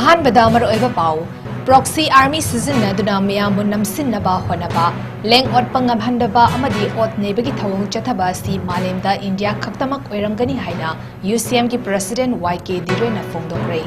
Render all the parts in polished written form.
अहानबदा मरुओइबा पाउ proxy army sizinaduna miyambu namsinnaba honaba leng ot pangabhandaba amadi ot nebagi thawong chathaba si malemda India khaktamak oiramgani haina UCM ki president 𝐻𝐸𝐯𝐬 na phongdokre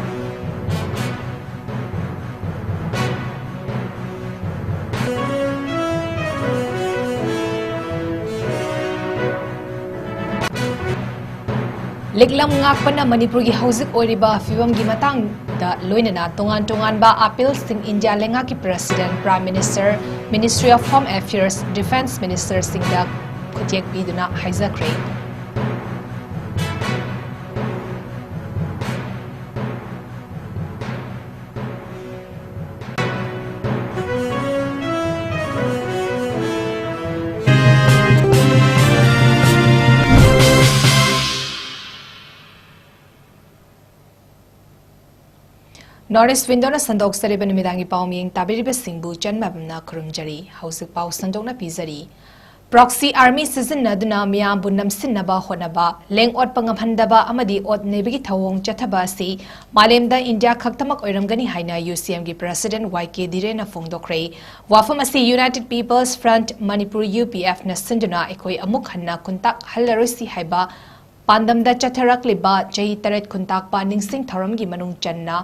Liglam ngakpana Manipur gi hauzik oiriba fiwam gi matang da loinana tongan ba appeal sing India lenga ki president prime minister ministry of home affairs defense minister sing da khutiak biduna haizakre Norris Windona Sandok Sariban Midangi Pauming Tabiriba Singbu Janmabna Kurumjari House of Pau Sandona Pizari Proxy Army Season Naduna Miyam Bunam Sinaba Honaba Leng Ot Pangabhandaba Amadi Ot Nebigi Tawong Chatabasi Malemda India Khaktamak Oiramgani Haina UCM gi President 𝐻𝐸𝐯𝐬 na Phongdokre Wafamasi United People's Front Manipur UPF na Sinduna Ekoi Amuk Hanna Kuntak Halarosi Haiba Pandamda Chatarak Liba Jai Taret Kuntak Pa Ningsing Tharam gi Manung Channa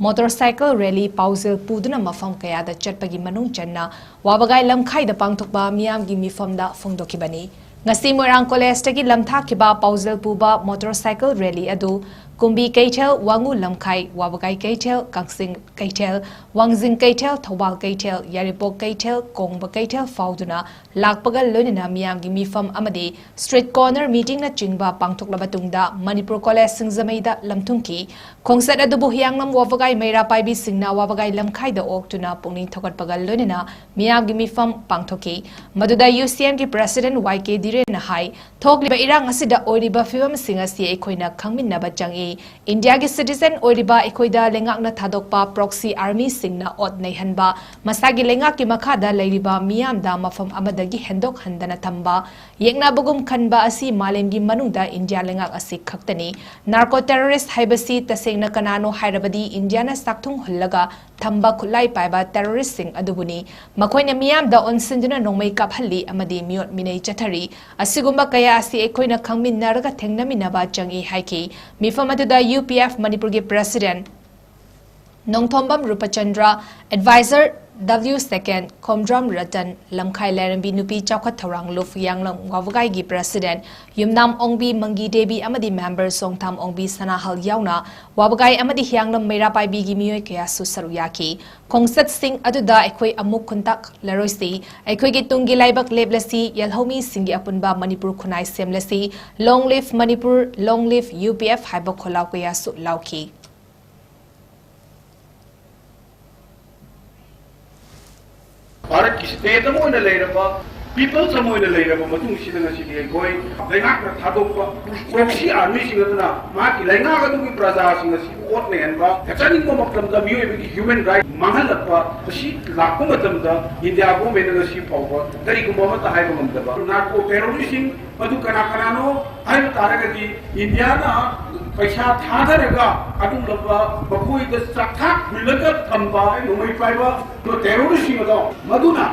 Motorcycle rally pausel puduna mafam kaya da chatpagi manung channa wabagai lamkhai da pangthokba miyam gi mifam da phongdokibani ngasi moirang college tagi lamtha kiba pausel puba motorcycle rally adu kumbi 𝐻𝐸𝐯𝐬 wangu lamkhai wabagai 𝐻𝐸𝐯𝐬 kangsing 𝐻𝐸𝐯𝐬 wangzing 𝐻𝐸𝐻𝐸 thobal 𝐻𝐸𝐻𝐸 yaripok 𝐻𝐸𝐻𝐸 kongba 𝐻𝐸𝐻𝐸 fauduna lakpagal loinina miyam gi mifam amadi street corner meeting na chingba pangthoklaba tungda Manipur college singzamaida lamthungki khongsat adubu hianglam wabagai meira paibi singna wabagai lamkhai da oktuna pungning thokatpagal loinina miyam gi mifam pangthoki maduda UCM gi president 𝐻𝐸𝐯𝐬 na hai thokliba irang asida oiriba fiwam singa si ekhoina khangminnaba changi India ki citizen oiriba ekoida lengak na thadokpa proxy army singna ot neihanba masagi lengak ki makhada leiriba miyam da mafam amadagi hendok handana thamba yekna bugum khanba asi malemgi manungda India lengak asi khaktani narco terrorist haibasi tasengna kanano hairabadi India na sakthung hullaga thamba khulai paiba terrorist sing adubuni makoina miyam da onsinduna nongmei kaphalli amadi miot minei chathari asigumba kaya asi ekoina khangmin naraga thengnaminaba changi haiki mifam da UPF Manipur gi president Nongthombam Rupachandra advisor 𝐻𝐸𝐸 Khomdram Ratan lamkhai lerembi nupi chawkhat thorang luf yanglam wawagai gi president yumnam ongbi mangi debi amadi member songtham ongbi sanahal yauna wawagai amadi hianglam meira paibi gi miyoi kaya su saruyaki khongsat sing aduda ekoi amuk khuntak laroisi ekoi gi tungi laibak leblasi yalhomi singi apunba Manipur khunai semlasi long live Manipur long live UPF haiba kholau kaya su lauki Bharat की state में लेरबा people समोइन लेरबा मतुंग सिदना सिदि गोय लेंगा थादोकबा proxy army सिंगना मा की लेंगा गदुगी प्रजा सिंग सि ओट नेनबा कचनिंग को मतलब द मियोबी ह्यूमन राइट माहलपा सि लाखो मतलब द इंडिया को मेनगा सि फावबा करी को मत हाइबा मंदबा नाको टेररिस्टिंग मधु कना कनानो हाइबा तारगदि इंडिया ना पैसा थादरगा अदुम लबा बखोई द सखा हुलगा थंबा नोमै पाइबा तो टेररिस्टिंग दो मधुना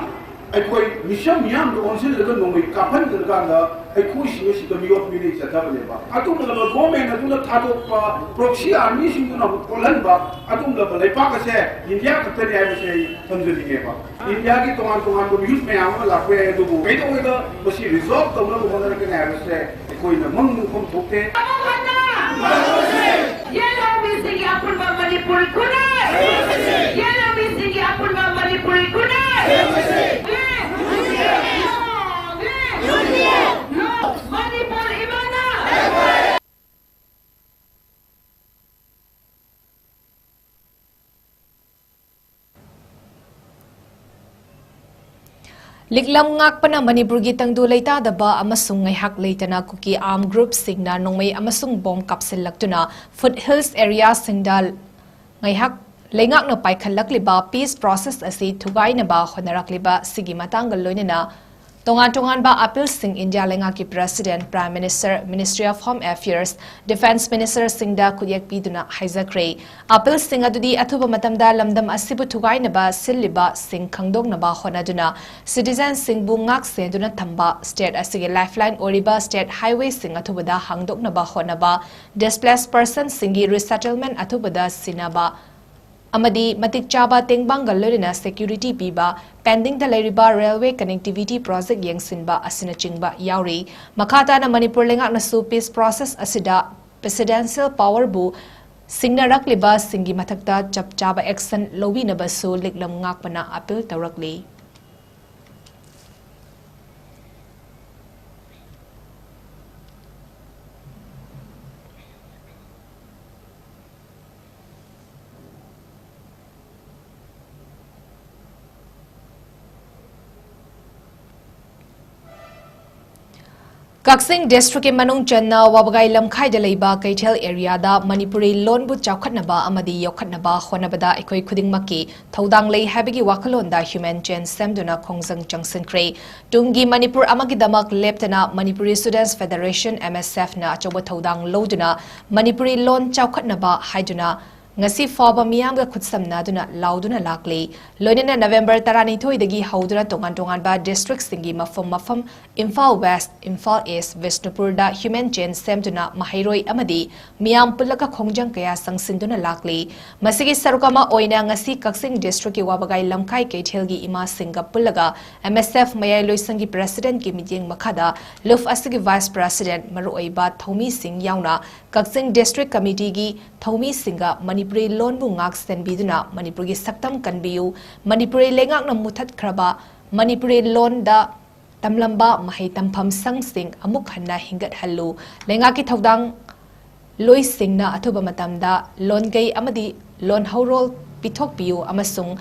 अखोई मिशन मियाम दो ओनसिल लगा नोमै काफन दरगाना अखोई सिंग सिद मियोट मिने जथाबलेबा अदुम लबा गवर्नमेंट अदुम थादोपा प्रोक्सी आर्मी सिंगना कोलनबा अदुम लबा लेपाकसे इंडिया खतने आइबसे समझलिगेबा इंडिया की तोमान तोमान को यूज में आमा लापे दुबु केदो वेदा बसी रिजॉल्व तमना होनर के आइबसे अखोई न मंग मुखम थोकते Yellow missing apple manipuri kuna. Yellow missing apple manipuri kuna. Manipur imana. Liglam ngakpana Manipur gi tangdu leita daba amasung ngaihak leitana kuki arm group singna nongmei amasung bomb kapsel laktuna foothills area singdal ngaihak lengak no paikhalak liba peace process asi thugai na ba honarak liba sigi matangal loinena tongan tongan ba appeal sing India lenga ki President, Prime Minister, Ministry of Home Affairs, Defence Minister singda kuyak piduna haizakre. Appeal sing adudi athuba matamda lamdam asibu thugai na ba silliba sing khangdok na ba honaduna citizen sing bu ngak seduna thamba state asige lifeline oriba state highway sing athubada hangdok na ba honaba displaced person singi resettlement athubada sinaba amadi matik chaba tengbangal lorina security piba pending the lairiba railway connectivity project yengsinba asina chingba yauri makata na manipur lengak na su peace process asida presidential power bu singna rakliba singi mathakta chap chaba action lobi na basu liklam ngakpana appeal tawrakli Kakching ꯗꯤꯁꯇ꯭ꯔꯤꯛꯀꯤ ꯃꯅꯨꯡ ꯆꯟꯅ ꯋꯥꯕꯒꯥꯏ ꯂꯝꯈꯥꯏꯗ ꯂꯩꯕ ꯀꯩꯊꯦꯜ ꯑꯦꯔꯤꯌꯥꯗ ꯃꯅꯤꯄꯨꯔꯤ ꯂꯣꯟꯕꯨ ꯆꯥꯎꯈꯠꯅꯕ ꯑꯃꯗꯤ ꯌꯣꯛꯈꯠꯅꯕ ꯍꯣꯠꯅꯕꯗ ꯑꯩꯈꯣꯏ ꯈꯨꯗꯤꯡꯃꯛꯀꯤ ꯊꯧꯗꯥꯡ ꯂꯩ ꯍꯥꯏꯕꯒꯤ ꯋꯥꯈꯜꯂꯣꯟꯗ ꯍ꯭ꯌꯨꯃꯦꯟ ꯆꯦꯟ ꯁꯦꯝꯗꯨꯅ ꯈꯣꯡꯖꯪ ꯆꯪꯁꯤꯟꯈ꯭ꯔꯦ ꯇꯨꯡꯒꯤ ꯃꯅꯤꯄꯨꯔ ꯑꯃꯒꯤꯗꯃꯛ ꯂꯦꯞꯇꯅ ꯃꯅꯤꯄꯨꯔꯤ ꯁ꯭ꯇꯨꯗꯦꯟꯠꯁ ꯐꯦꯗꯔꯦꯁꯟ MSFꯅ ꯑꯆꯧꯕ ꯊꯧꯗꯥꯡ ꯂꯧꯗꯨꯅ ꯃꯅꯤꯄꯨꯔꯤ ꯂꯣꯟ ꯆꯥꯎꯈꯠꯅꯕ ꯍꯥꯏꯗꯨꯅ ngasi faba miyamga khutsamnaduna lauduna lakli loinena November 12 dagi hauduna tongan tongan ba district singi mafam Imphal West, Imphal East, Vishnupur da human chain semduna mahairoi amadi miyam pulaka khongjang kaya sangsinduna lakli masigi sarukama oina ngasi Kaksing district ki wabagai lamkai keithelgi ima singa pulaga MSF mayai loisangi president ki meeting makhada luf asigi vice president maruoi ba Thomi Singh yauna Kaksing district committee gi Thomi Singha Manipuri loan bu ngak senbiduna Manipuri saktam kanbiyu Manipuri lengak na muthat khraba Manipuri loan da tamlamba mahai tampham sang sing amuk hanna hingat hallu lenga ki thodang loi singna athuba matamda loan gai amadi loan haurol pithok piyu amasung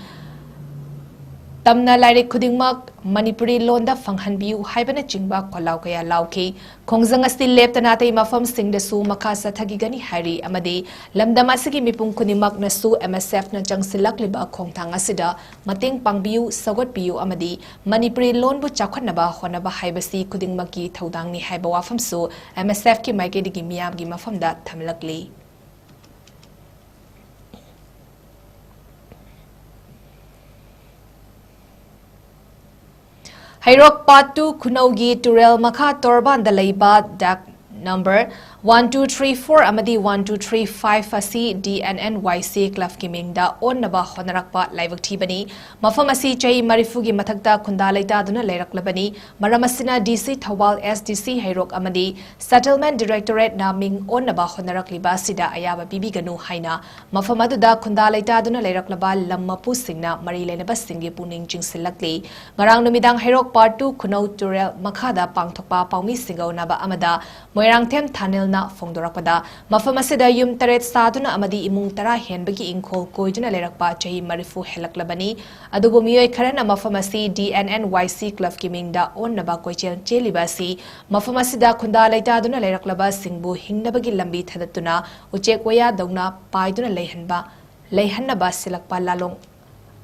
tamna lairi khudingmak Manipuri loan da fanghanbiyu haibana chingba kolau kaya lauki khongjang asti leptana tei mafam singda su makha sathagigani hari amadi lamdam asigi mipung khunimak na su MSF na jangsilak liba khongthang asida mateng pangbiyu sagot piyu amadi Manipuri loan bu chakhanaba honaba haibasi khudingmaki thodangni haiba wafam su MSF ki maikedi gi miyam gi mafamda thamlakli Hairok Part 2 Kunaugi Turel Makha Torban da Leiba Dak number 1234 amadi 1235 asi DNNYC Club Kiming da on naba honarakpa laibak thibani mafam asi chai marifugi mathakta khunda leita duna leiraklabani maramasina DC Thawal SDC Hairok amadi Settlement Directorate naming on naba honarakliba sida ayaba bibiganu haina mafam aduda khunda leita duna leiraklaba lammapu singna mari lenaba singi puning jingsilakli ngarang numidang Hairok Part 2 Kunau Turel Makhada pangthokpa paumi singau naba amada Moirangthem Thanil na fongdorakpada mafam asida yum taret saduna amadi imung tara henbagi ingkhol koiduna lerakpa chahi marifu helaklabani adubu miyoi kharana mafam asi DNNYC Club Kiming da on naba koichel chelibasi mafam asida khunda leita duna leraklaba singbu hingnabagi lambi thadatuna uchek waya dauna paiduna leihanba silakpa lalong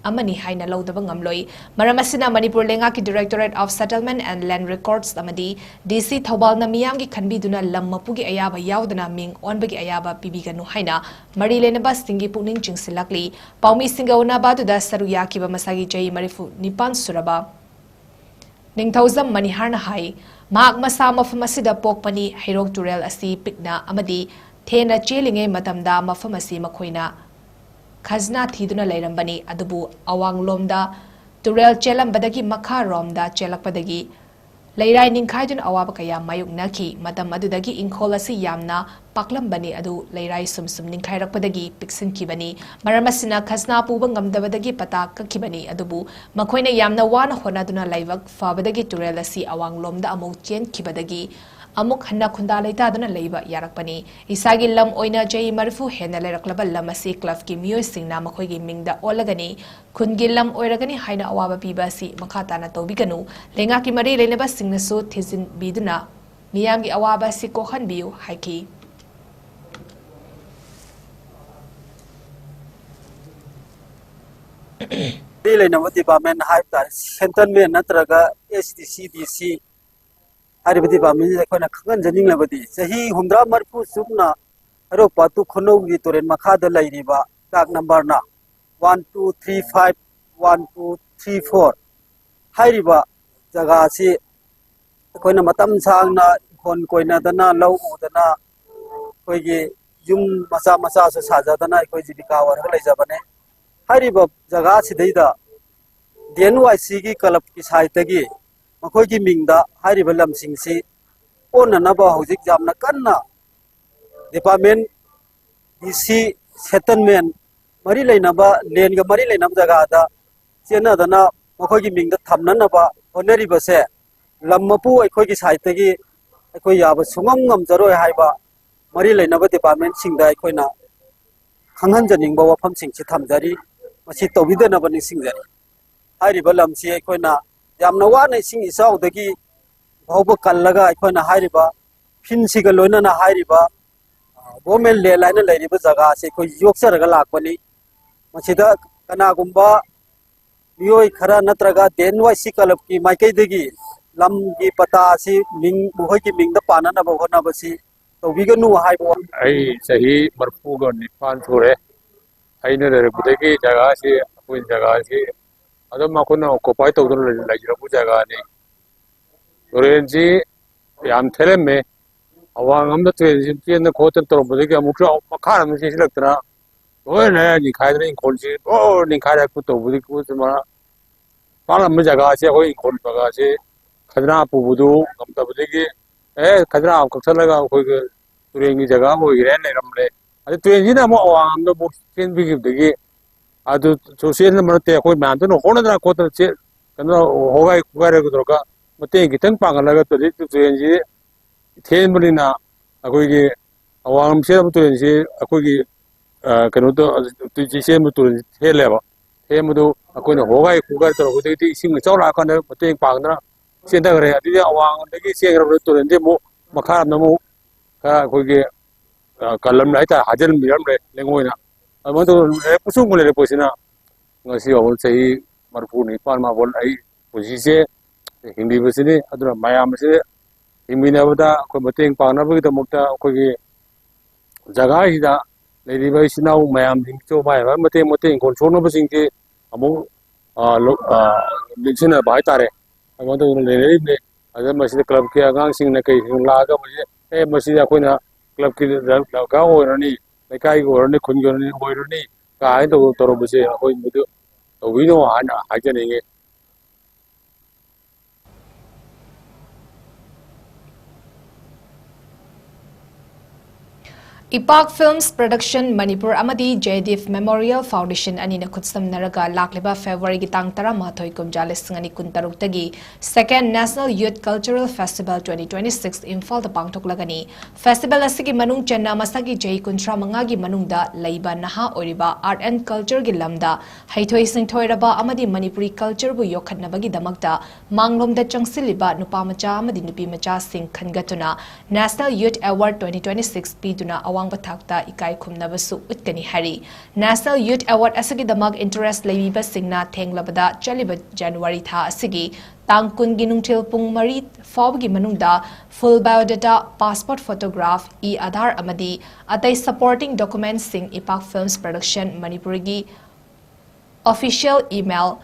amani haina laudaba ngamloi maramasina Manipur lenga ki Directorate of Settlement and Land Records amadi DC Thawal na miyam gi khanbiduna lammapugi ayaba yaudana ming onbagi ayaba pibiganu haina mari lenaba singi puning chingsilakli paumi singauna baduda saruya ki ba masagi jai marifu nipan suraba ningthauzam maniharna hai maak masa mafam asida pokpani Hairok Turel asi pikna amadi thena chelinge matamda mafam asi makhoina khazna thiduna leirambani adubu awang lomda Turel chelambadagi makha romda chelakpadagi leirai ningkhaidun awaba kaya mayuk naki matam adudagi ingkhol asi yamna paklambani adu leirai sumsum ningkhairakpadagi piksinkibani maramasina khazna puba ngamdabadagi pata kakkibani adubu makhoina yamna wana honaduna laibak fabadagi Turel asi awang lomda amuk chen kibadagi amuk hanna khunda leita duna leiba yarakpani isagi lam oina jai marfu hena leraklaba lam asi club ki miyoi singna makhoi gi mingda olagani khungi lam oiragani haina awaba piba si makhata na tobiganu lenga ki mari leneba singna su thizin biduna miyam gi awaba si kokhan biu haiki दी लेना department HYBE सेंटरमेंट नत्रगा SDCDC Harib department अखोना खंगनजनिंग लबदी सही हुंद्रा मरफु सुपना अरो पातु खनौगी तोरेन मखादा लैरिबा काक number ना 1235 1234 हारिबा जगह से अखोना मतम सांगना खोन कोइना दना लौ उदना कोइगे युम मसा मसा सो साजादना कोइ जीविका वर लैजाबने हारिबा जगह सिदैदा DNYC की क्लब की साइटगी मखोई की मिंगदा हारिबा लमसिंगसी ओननबा हौजिक जामना कन्ना डिपार्टमेंट DC सेटलमेंट मरी लेनबा लेनगा मरी लेनब जगहदा चेनादना मखोई की मिंगदा थमननबा होनरिबसे लम्मपु अखोई की साइटगी अखोई याब सुंगम ngमजरोय हाइबा मरी लेनबा डिपार्टमेंट सिंगदा अखोइना खंगहनजनिंगबा वफम सिंगसी थमजरी मसी तौबिदनबा निसिंगजरी हारिबा लमसी अखोइना यामना वाना सिंग इसाउदगी भावबा कल्लगा अखोइना हारिबा फिनसिगा लोइनना हारिबा गवर्नमेंट ले लाइन लेरिबा जगह से कोई योक्सरगा लाकपनी मसीदा कनागुंबा मियोय खरा नत्रगा DNYC क्लब की माइकैदगी लम की पता से मिंग मुहै की मिंगदा पाननबा होनबसी तौबिगनु हाइबो आई सही मरफूगा निपान थोरे आइने लेरबुदगी जगह से कोई जगह से अदम मखुना ऑक्युपाई तौदन लैरबु जगह ने तोरेंजी याम थेलेमे अवांग अमदा ट्रेन चेन खोतन तौरबुदगी अमुक्सो मखारम सिलक्तरा ओने नि खाइदरे इंखोलसी ओ नि खाइरा कु तौबुदगी कुसमा पालम जगह से कोई इंखोल जगह से खदरा पुबुदु गमतबुदगी खदरा कक्सलगा कोई तुरेंगी जगह होइरे लेरमले अदे तुरेंजीना मो अवांग अमदा बो चेन बिगिबदगी अदु सोशल मनते कोई मानतन होनदरा खोतन चे कनो होगाय कुगारे गुदरका मते गितंग पांगलगा तदि तुरेंजी थेनबलिना अखोइगी अवांग से तुरेंजी अखोइगी कनो तो तुजिसे मुतुरेंजी थेलेबा थेमदु अखोइना होगाय कुगारे तरगुदि इसिंग चौला कान मते पांगदरा चेंदगरे अदि अवांगदगी चेंगरब तुरेंजी मो मखारम नमो का अखोइगी कलम लाइता हाजल मिरमले लेंगोइना अमदो पुसुंग ले पोसिना ngasi awol sei marfu ni palma bol ai posise hindi basini adura mayam se himina bada ko mateng pangna bagi damukta ko gi jaga hida lady bai sinau mayam ding cho bai ba mateng kon chono basing ke amu linsina bai tare amado le le ada masi club ke agang sing na kai la ga masi masi akoina club ki ga hoirani lekai gorani khun gorani hoirani kai to toro base akoi mudu we know I can Ipak Films Production Manipur Amadi JDF Memorial Foundation Anina Kutsam Naraga Lakleba February Gitang Taramathoi Kumjalisangani Kuntarutagi Second National Youth Cultural Festival 2026 Imphal the Pangtok Lagani Festival Asigi Manung Chenna Masagi Jai Kuntra Mangagi Manungda Laiba Naha Oriba Art and Culture Gilamda Haithoi Singthoiraba Amadi Manipuri Culture Bu Yokhatnabagi Damakta Manglomda Changsiliba Nupamacha Amadi Nupimacha Sing Khangatuna National Youth Award 2026 Piduna Awang Bathakta Ikai Khumnabasu Utkani Hari National Youth Award Asagi Damag Interest Laiba Singna Thenglabada Chaliba January Tha Asigi Tangkun Ginungtil Pung Marit Fawgi Manungda Full Biodata Passport Photograph Aadhar Amadi Atai Supporting Documents Sing Ipak Films Production Manipurigi Official Email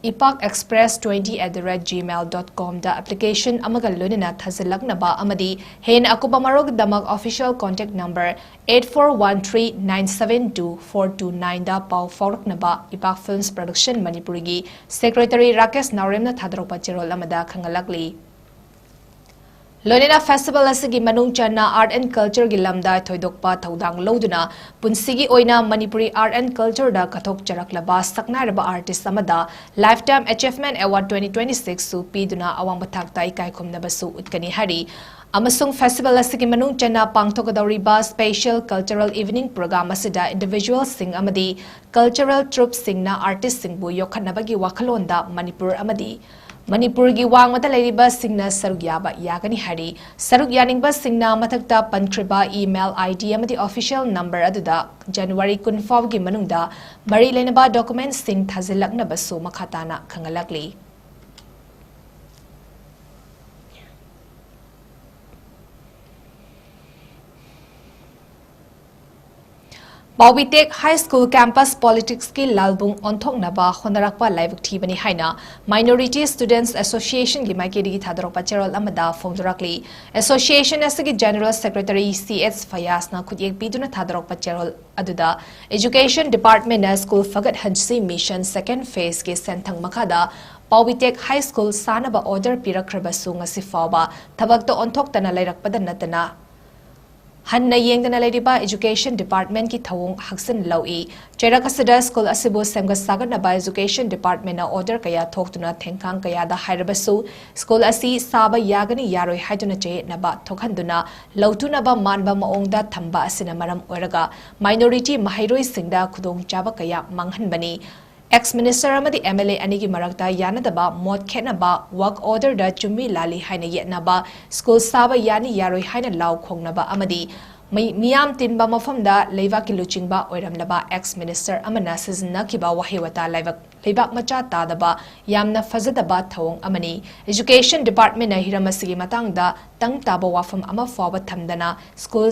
ipakexpress20@gmail.com da application amagal lunina thazilaknaba amadi hen akuba marog damak official contact number 8413972429 da pau forknaba Ipak Films Production Manipurigi Secretary Rakesh Nauremna thadropa chirol amada khangalakli Lonina Festival asigi manung channa Art and Culture gilamda thoidokpa thodang loduna punsigi oina Manipuri Art and Culture da kathok charaklaba saknaraba artist amada Lifetime Achievement Award 2026 su piduna awang bathakta ikai khumnabasu utkani hari amasung festival asigi manung channa pangthokadawriba Special Cultural Evening Program asida individual sing amadi cultural troupe singna artist singbu yokhanabagi wakhalonda Manipur amadi Manipurgi wangmata leiriba singna saruk yaba yagani hari saruk yaningba singna mathakta pantriba email ID amadi official number aduda January 24 gi manungda mari lenaba documents sing thazilakna basu makhatana khangalakli Baubitek High School Campus Politics ki lalbung onthok naba honarakpa laibuk thibani haina Minority Students Association gi maikedi thadrokpa cherol amada phomdurakli Association asagi General Secretary CS Fayas na khudiyek biduna thadrokpa cherol aduda Education Department na School Fagat Hansi Mission Second Phase ki senthang makada Baubitek High School sanaba order pirakrabasu ngasi fawba thabakta onthok tana lairakpada natana Hanna yengdana ladiba Education Department ki thawung haksan lawi Cherakasada School asibu semga saganaba Education Department na order kaya thoktuna thengkang kaya da hairabasu School asi saba yagani yaroi haiduna che naba thokhanduna lautuna manba maongda thamba asina maram oraga minority mahairoi singda khudong chaba kaya manghanbani Ex-Minister amadi MLA anigi marakta yanadaba mod khenaba work order da chummi lali haina yetnaba school saba yani yaroi haina law khongnaba amadi miyam tinba mafamda leiwa kiluchingba oiramlaba ex-minister amana siznakiba wahiwata leibak macha tadaba yamna fazadaba thawong amani Education Department na hiramasigi matangda tang taba wafam ama fawa thamdana school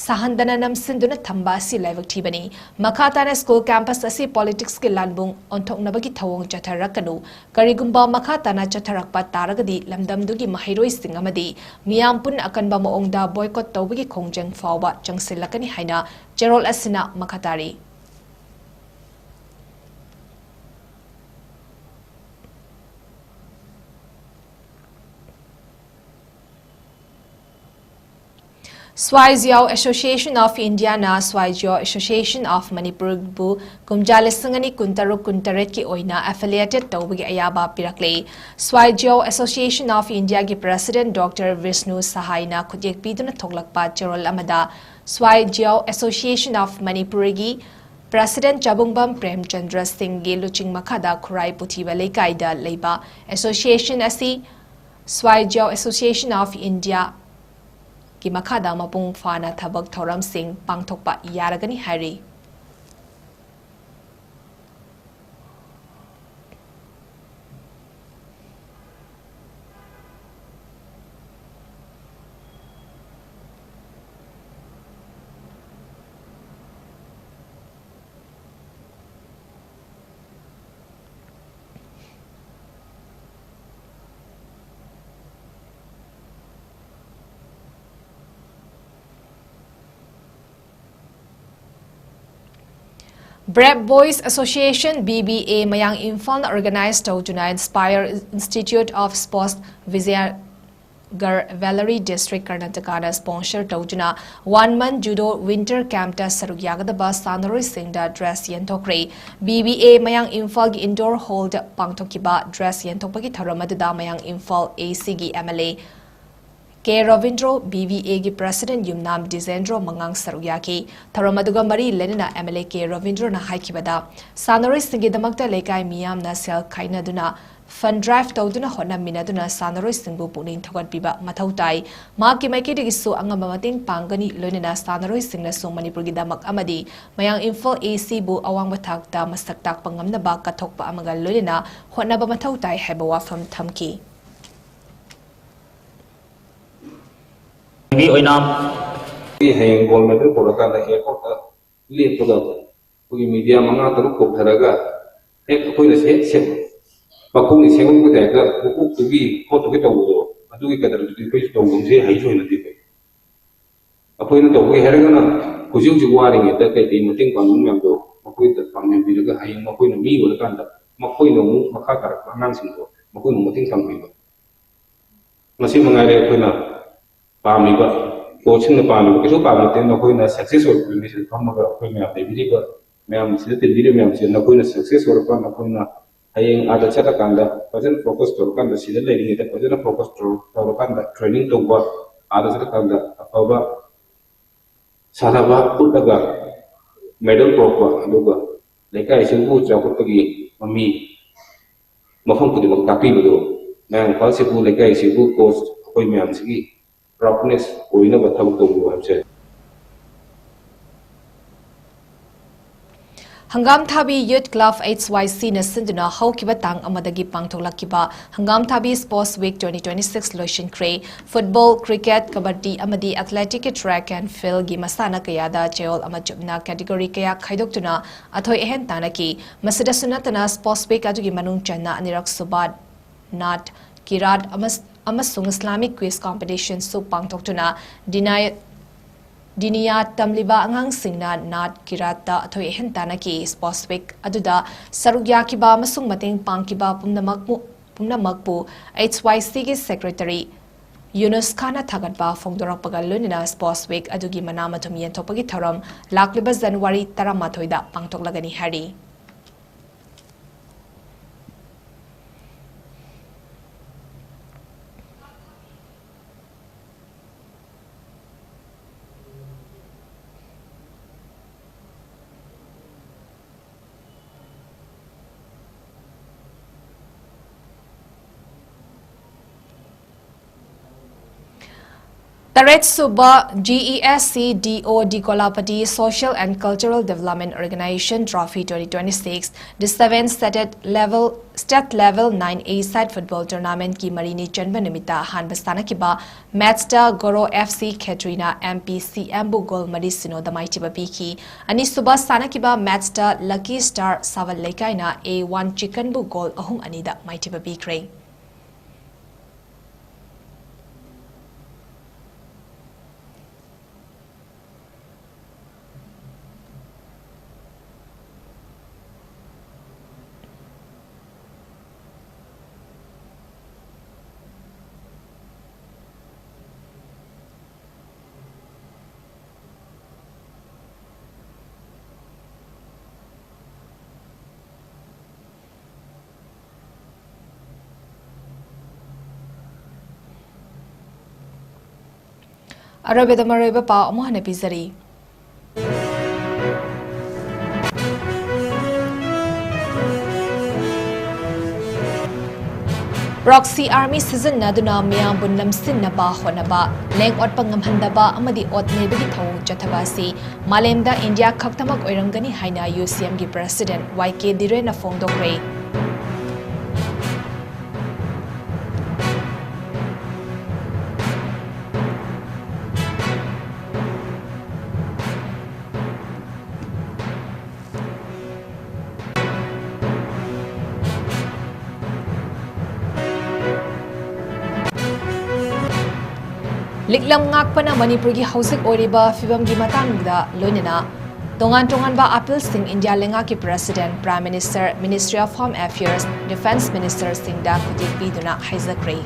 Sahandana namsinduna thamba asi laibak thibani makhatana school campus asi politics ke lanbung onthoknabagi thawong chatharakanu karigumba makhatana chatharakpa taragadi lamdamdugi mahairoi sing amadi miyampun akanba maongda boycott tawbagi khongjang fawba changsilakani haina cherol asina makhatari 𝐋𝐢𝐯𝐬 Association of India na 𝐋𝐢𝐯𝐬 Association of Manipur bu kumjalisangani kuntaruk kuntaret ki oina affiliated tawbagi ayaba pirakle 𝐋𝐢𝐯𝐬 Association of India ki President Dr. Vishnu Sahai na khudiyek biduna thoklakpa cherol amada 𝐋𝐢𝐯𝐬 Association of Manipur gi President Chabungbam Premchandra Singh gi luching makhada khurai puthiba leikaida leiba association asi 𝐋𝐢𝐯𝐬 Association of India ki makhada mapung fana thabak thoram sing pangthokpa yaragani hari Brave Boys Association BBA Mayang Imphal organized Tawjuna Inspire Institute of Sports Viziagar Valley District Karnataka sponsor Tawjuna 1-month Judo Winter Camp ta Sarugyagada Sanaroi Singda dress yentokre BBA Mayang Imphal gi indoor hall da pangthokiba dress yentokpagi tharamadda Mayang Imphal AC gi MLA 𝐾 BVA gi President Yumnam Dizendro Mangang Sarugyaki Tharamaduga Mari Lenina MLA 𝐾 na haikibada Sanaroi Singi damakta lekai miyam na sel khainaduna fund drive tawduna hona minaduna Sanaroi Singbu puning thogatpiba mathautai maki maikedi gisu angamba mating pangani loinena Sanaroi Singna su Manipur gi damak amadi Mayang Imphal AC bu awangba thakta mastaktak pangamna ba kathokpa amaga loinena hona ba mathautai heba wafam thamki Gi oinam heng gol medal porokan da airport da le puga pugi media manga taru ko tharaga ek koi na se bakung ni sengum ko da ku tugi ko tugi taw do adu gi kadar tugi ko taw gum se hai soi na ti apoi na taw gi heraga na kujiu ji wari ngi da kai ti muting pangum yang do apoi da pangem bi ga hai ma koi na mi wala kan da ma koi no mu makha kar nang sing do ma koi no muting sam bi masi mangare koi na Pamiba, coaching the Pamiba, so Pamiba, no point success or mission from a baby, ma'am, sitting video, ma'am, no point success or upon a point. Haying at the Chatakanda, wasn't focused to Kanda, see the lady, that wasn't focused to Kanda, training to work, others at Kanda, Ava Sarava, Putaga, Medal Proper, Luga, like I should put Japaki, Mami, Mafam Tapi. Nang Phal Sibu Lekai Sibu Coast Hoi Miam Sigi Proudness Oina Batam to website. Hangam Thabi Youth Club 𝐻𝐲𝐸 na sinduna haukiba tang amadagi pangthoklakiba Hangam Thabi Sports Week 2026 loishin kre football, cricket, kabaddi amadi athletic track and field gi masana kayada cheol amachupna category kaya khaidoktuna athoi ehen tanaki masida sunatana Sports Week adugi manung channa anirak subad nat kirat amasung Islamic quiz competition su pangthoktuna Diniya tamliba angang singna nat kirata athoi hentana ki Sports Week aduda sarugya kiba masung mating pangkiba pumnamakpu 𝐻𝐲𝐸 ki secretary Yunus Khana thagatba phongdorak pagalunina Sports Week adugi manamathum yentopagi thoram lakliba January 13 da pangtoklagani hari Taret Suba 𝐺𝐸𝐸 𝐷𝐸 Social and Cultural Development Organization Trophy 2026 the 7th state level 9A side football tournament ki marini chanba nimita hanbastana kiba matchta Goro FC Katrina MPCM bu goal mari sino damai tiba piki ani suba sana kiba matchta Lucky Star Saval Lekaina A1 Chicken bu goal ahum anida mai tiba pikre Arabeda Mareba pa amuhana pizari. Proxy Army season na duna miyang bunlam sin na ba honaba leng ot pangamhandaba amadi ot nebagi thawong chathabasi malemda India khaktamak oirangani haina UCM gi President 𝐲𝐸 na phongdokre Liklam ngakpana manipur gi hausik oriba fibam gi matangda loinena tongan ba appeal sing India lenga ki President Prime Minister Ministry of Home Affairs Defense Minister singda kudik biduna haizakre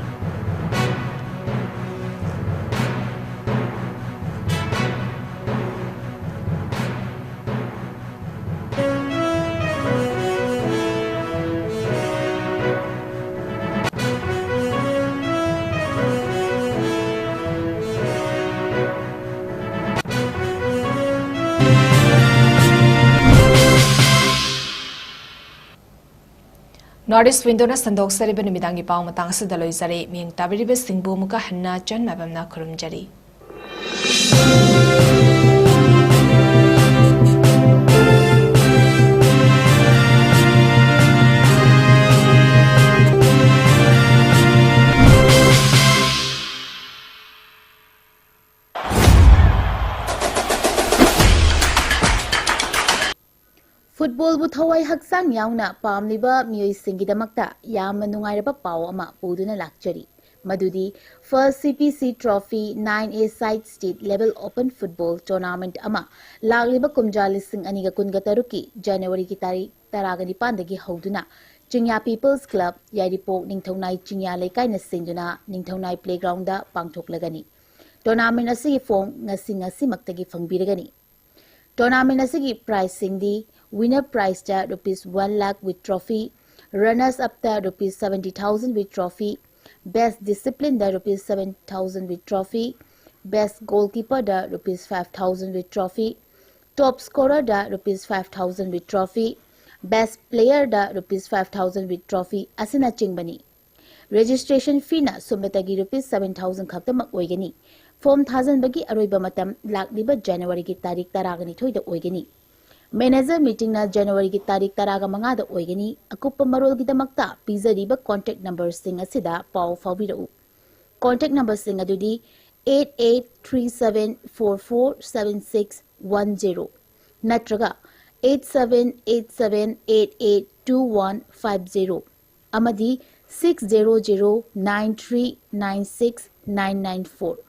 Northeast Windona Sandok Sariba Nimidangi Pau Matang Sidaloi Zari Ming Tabiribe Singbu Muka Hanna Jan Mabamna Kurum Jari. Football bu thawai haksang yauna pamliba miyoi singidamakta yamna nungairaba paw ama puduna lakchari madudi first CPC trophy 9A side state level open football tournament ama lagliba kumjali sing aniga kunga taruki January ki tari taragani pandagi hauduna Chingya People's Club Yairipok Ningthaunai Chingya Lekai na sinduna Ningthaunai playground da pangthoklagani tournament asigi form ngasi maktagi fangbiragani tournament asigi pricing di winner prize da ₹1 lakh with trophy, runners up da ₹70,000 with trophy, best discipline da ₹7,000 with trophy, best goalkeeper da ₹5,000 with trophy, top scorer da ₹5,000 with trophy, best player da ₹5,000 with trophy asina chingbani. registration fee na sumbetagi rupees 7,000 khaktamak oigani form thazan bagi aroiba matam lakliba January ki tarik taragani thoida oigani manager meeting na January ki tarik taraga mangada oigani akuppa marol gi damakta pizariba contact number sing asida pau fawbirau contact number sing adudi 8837447610 natraga 8787882150 amadi 60093969994